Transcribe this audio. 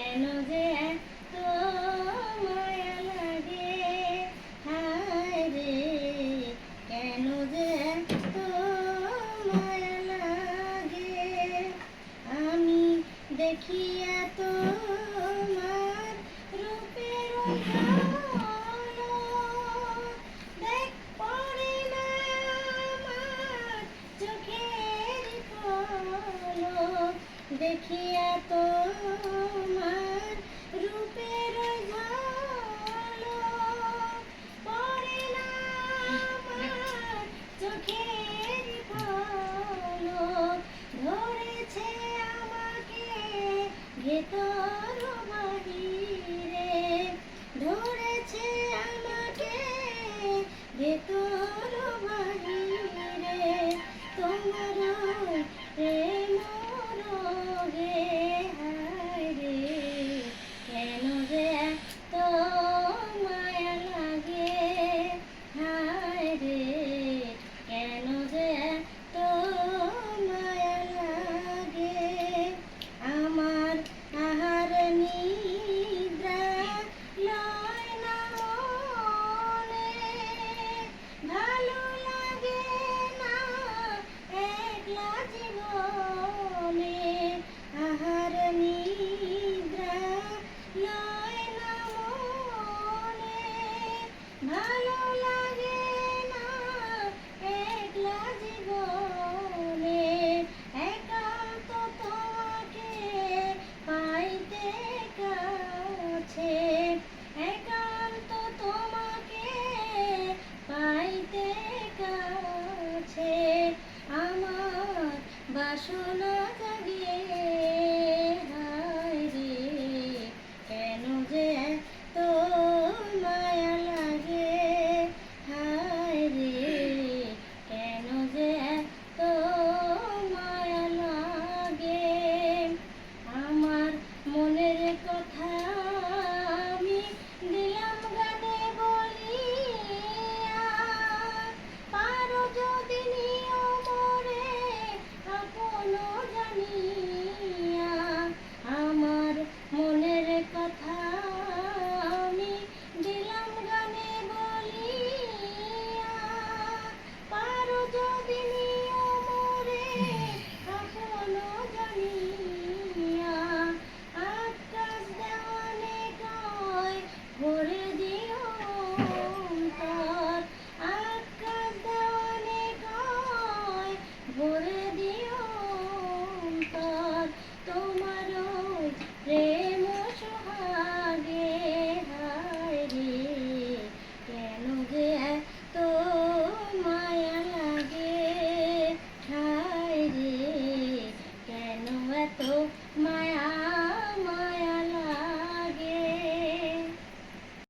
কেন যে এত মায়া লাগে, হায় রে কেন যে এত মায়া লাগে। আমি দেখি এত তোমার রূপের ঝলক, দেখ পড়ে না আমার চোখের পলক। দেখি এত তোমার রূপের ঝলক, পড়ে না আমার চোখের পলক। ধরেছে আমাকে ভেতর বাহিরে, ধরেছে আমাকে ভেতর বাহিরে। তোমার প্রেম রোগে, হায় রে কেন যে এত মায়া লাগে, হায় রে কেন যে এত মায়া লাগে। আমার আহার নিদ্রা লয় না মনে, ভালো লাগে না একলা জীবনে। আহার নিদ্রা লয় না মনে, ভালো লাগে না একলা জীবনে। একান্ত তোমাকে পাইতে কাছে, একান্ত তোমাকে পাইতে কাছে। আমার বাসনা জাগে, হায় রে কেন যে এত মায়া লাগে, হায় রে কেন যে এত মায়া লাগে। আমার মনের কথা আমি দিলাম গানে বলিয়া, পারো যদি নিও মোরে আপন জানিয়া। আমার মনের কথা আমি দিলাম গানে বলিয়া, পারো যদি নিও মোরে আপন জানিয়া। আকাশ দেওয়ানে কয় ভরে দিও অন্তর, আকাশ দেওয়ানে কয় ভরে